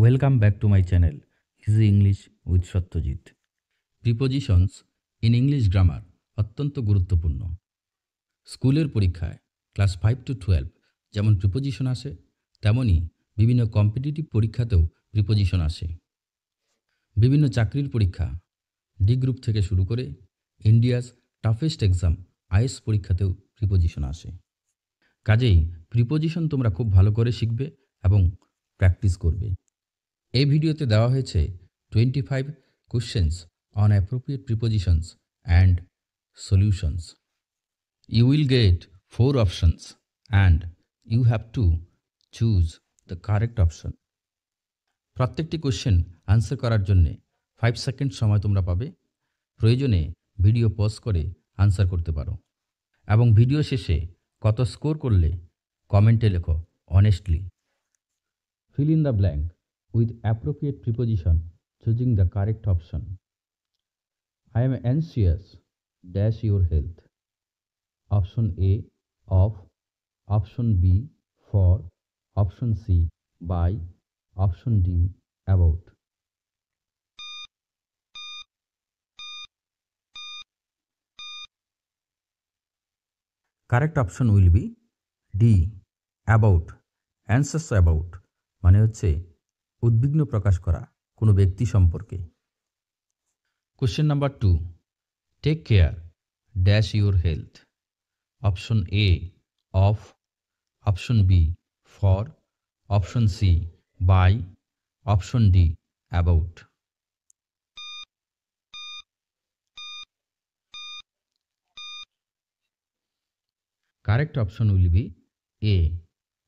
Welcome back to my channel easy English with Satyajit. Prepositions in English grammar অত্যন্ত গুরুত্বপূর্ণ। স্কুলের পরীক্ষায় ক্লাস 5 to 12 যেমন প্রিপোজিশন আসে, তেমনই বিভিন্ন কম্পিটিটিভ পরীক্ষাতেও প্রিপোজিশন আসে। বিভিন্ন চাকরির পরীক্ষা ডি গ্রুপ থেকে শুরু করে ইন্ডিয়াস টাফেস্ট এক্সাম আইএস পরীক্ষাতেও প্রিপোজিশন আসে। কাজেই প্রিপোজিশন তোমরা খুব ভালো করে শিখবে এবং প্র্যাকটিস করবে। এই ভিডিওতে দেওয়া হয়েছে 25 questions on appropriate prepositions and solutions. You will get 4 options and you have to choose the correct option. প্রত্যেকটি কোশ্চেন আনসার করার জন্য 5 সেকেন্ড সময় তোমরা পাবে। প্রয়োজনে ভিডিও পজ করে আনসার করতে পারো এবং ভিডিও শেষে কত স্কোর করলে কমেন্টে লেখো honestly. Fill in the blank with appropriate preposition, choosing the correct option. I am anxious dash your health. Option A of, option B for, option C by, option D about. Correct option will be D about. Anxious about মানে হচ্ছে উদ্বিগ্ন প্রকাশ করা কোনো ব্যক্তি সম্পর্কে। Question number 2. Take care dash your health. Option A of, option B for, option C by, option D about. Correct option will be A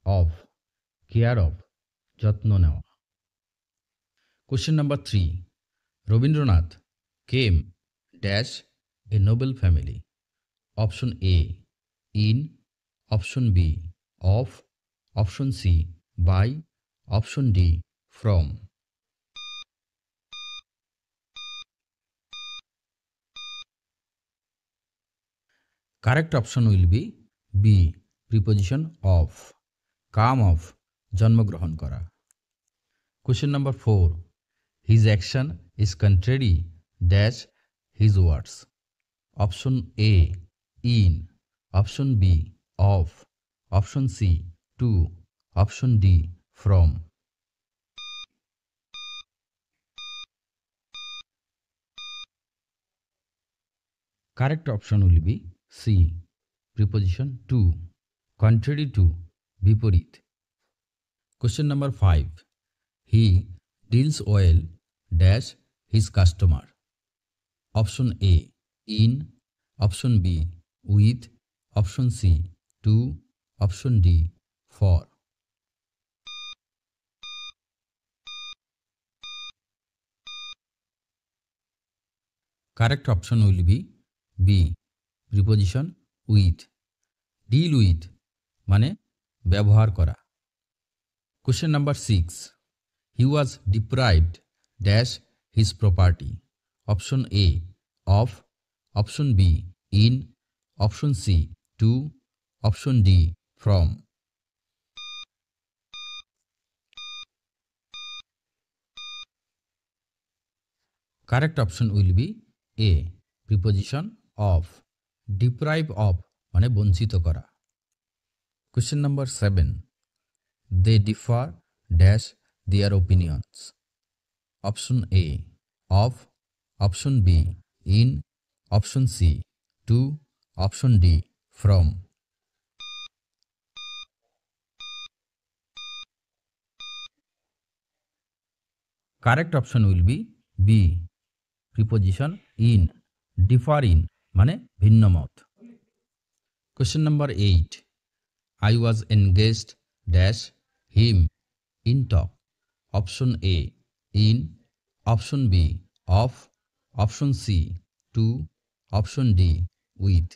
of, care of, যত্ন নেওয়া। Question number 3. Rabindranath came dash a noble family. Option A in, option B of, option C by, option D from. Correct option will be B preposition of, come of, জন্মগ্রহণ করা। Question number 4. His action is contrary dash his words. Option A in, option B of, option C to, option D from. Correct option will be C preposition to, contrary to, বিপরীত। Question number 5. He deals well dash his customer. Option A in, option B with, option C to, option D for. Correct option will be B preposition with. Deal with মানে ব্যবহার করা। Question number 6. He was deprived dash his property. Option A of, option B in, option C to, option D from. Correct option will be A preposition of. Deprive of মানে বঞ্চিত করা। Question number 7. They differ dash their opinions. Option A of, option B in, option C to, option D from. Correct option will be B preposition in. Differ in মানে ভিন্ন মত। Question number 8. I was engaged dash him in talk. Option A in, option B of, option C to, option D with.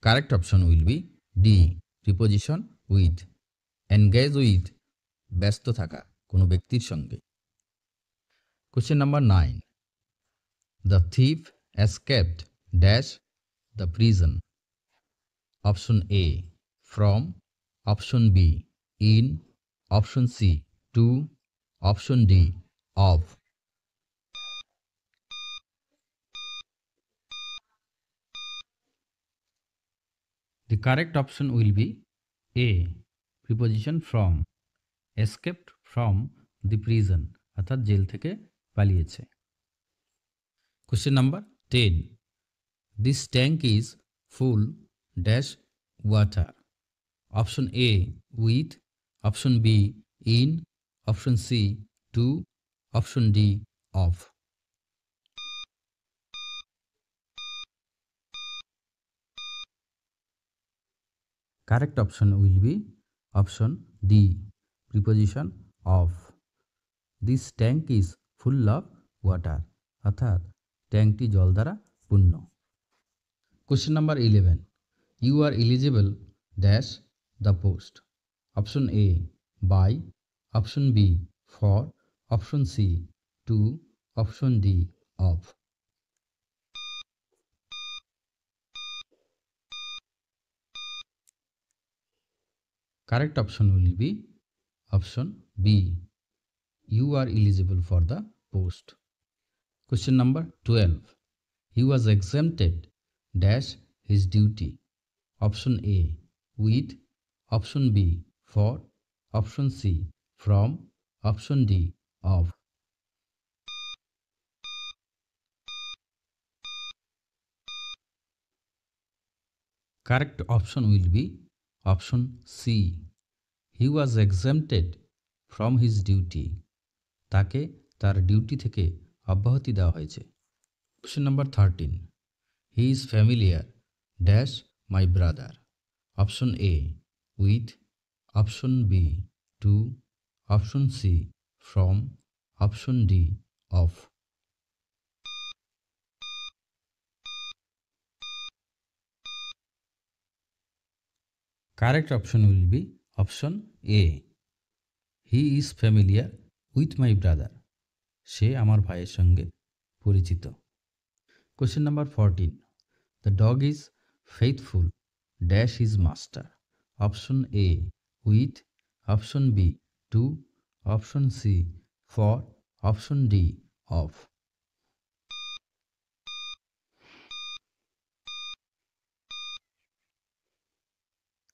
Correct option will be D preposition with. Engage with ব্যস্ত থাকা কোনো ব্যক্তির সঙ্গে। Question number 9. The thief escaped dash the prison. Option A, from. Option B, in. Option C, to. Option D, of. The correct option will be A, preposition from. Escaped from the prison, অর্থাৎ jail থেকে পালিয়েছে। Question number 10. This tank is full dash water. Option A, with. Option B, in. Option C, to. Option D, of. Correct option will be option D, preposition of. This tank is full of water, অর্থাৎ ট্যাঙ্কটি জল দ্বারা পূর্ণ। Question number 11. You are eligible dash the post. Option A, by. Option B, for. Option C, to. Option D, of. Correct option will be option B. You are eligible for the post. Question number 12. He was exempted dash his duty. Option A, with. Option B, for. Option C, from. Option D, of. Correct option will be option C. He was exempted from his duty. তাকে তার duty থেকে অব্যাহতি দেওয়া হয়েছে। Question number 13. He is familiar dash my brother. Option A, with. Option B, to. Option C, from. Option D, of. Correct option will be option A. He is familiar with my brother. সে আমার ভাইয়ের সঙ্গে পরিচিত। Question number 14. The dog is faithful dash his master. Option A, with. Option B, to. Option C, for. Option D, of.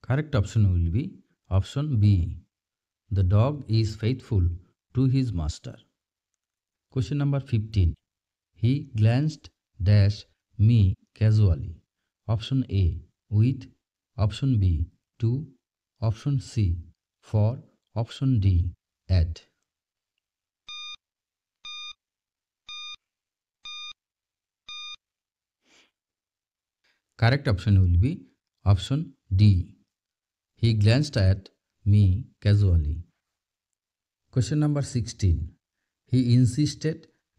Correct option will be option B. The dog is faithful to his master. Question number 15. He glanced dash me casually. Option A, with. Option B, to. Option C, for. Option D, at. Correct option will be option D. He glanced at me casually. Question number 16. He insisted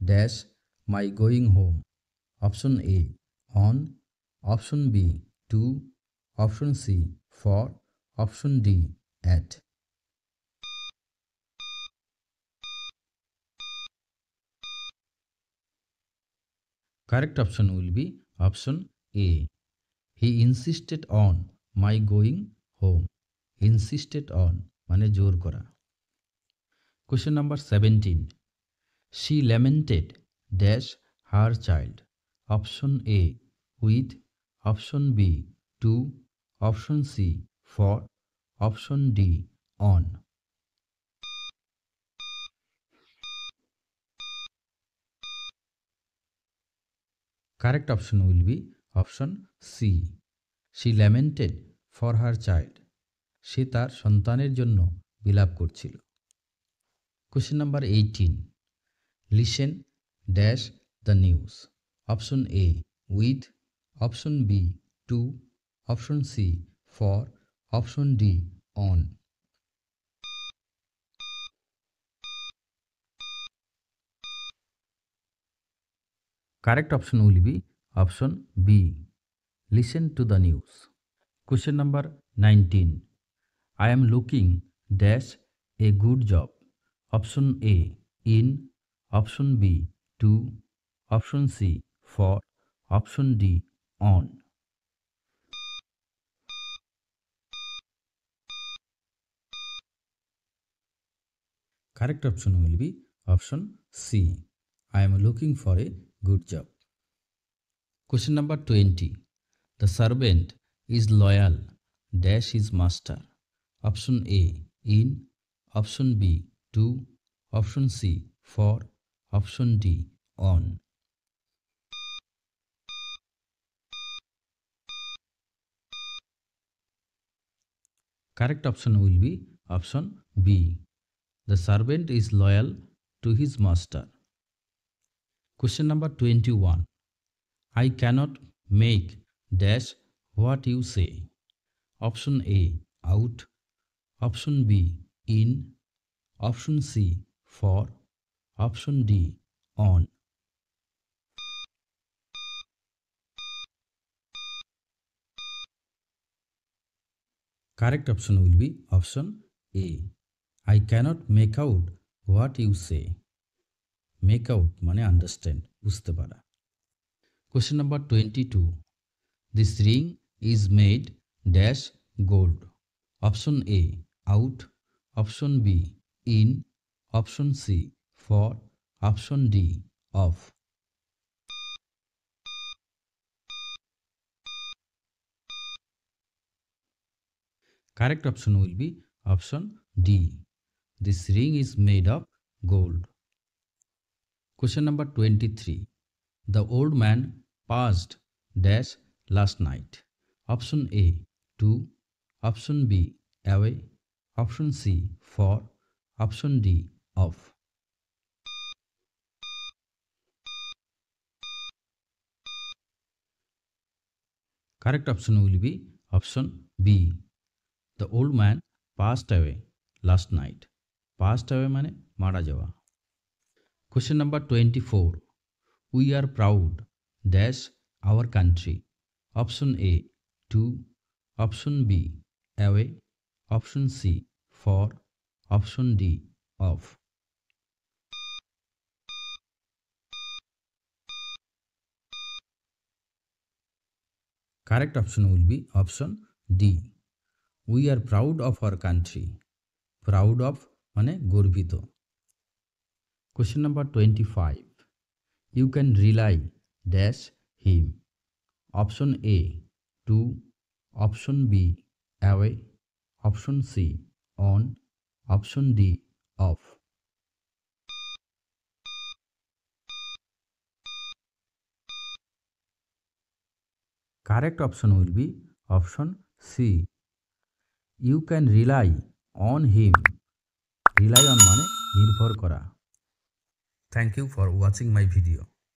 dash my going home. Option A, on. Option B, to. Option C, for. Option D, at. Correct option will be option A. He insisted on my going home. Insisted on মানে জোর করা। Question number 17. She lamented dash her child. Option A, with. Option B, to. Option C, for. Option D, on. Correct option will be option C. She lamented for her child. সে তার সন্তানের জন্য বিলাপ করছিল। Question number 18. Listen dash the news. Option A, with. Option B, to. Option C, for. Option D, on. Correct option will be option B. Listen to the news. Question number 19. I am looking dash a good job. Option A, in. Option B, to. Option C, for. Option D, on. Correct option will be option C. I am looking for a good job. Question number 20. The servant is loyal dash his master. Option A in, option B to, option C for, option D on. Correct option will be option B. The servant is loyal to his master. Question number 21. I cannot make dash what you say. Option A out, option B in, option C for, option D on. Correct option will be option A. I cannot make out what you say. Make out মানে understand, বুঝতে পারা। Question number 22. This ring is made dash gold. Option A out, option B in, option C for, option D off. Correct option will be option D. This ring is made of gold. Question number 23. The old man passed dash last night. Option A to, option B away, option C for, option D off. Correct option will be option B. The old man passed away last night. Passed away মানে মারা যাওয়া। Question number 24. We are proud dash our country. Option A to, option B away, option C for, option D off. Correct option will be option D. We are proud of our country. Proud of মানে গর্বিত। Question number 25. You can rely dash him. Option A to, option B away, option C on, option D off. Correct option will be option C. You can rely on him. Rely on মানে নির্ভর করা। Thank you for watching my video.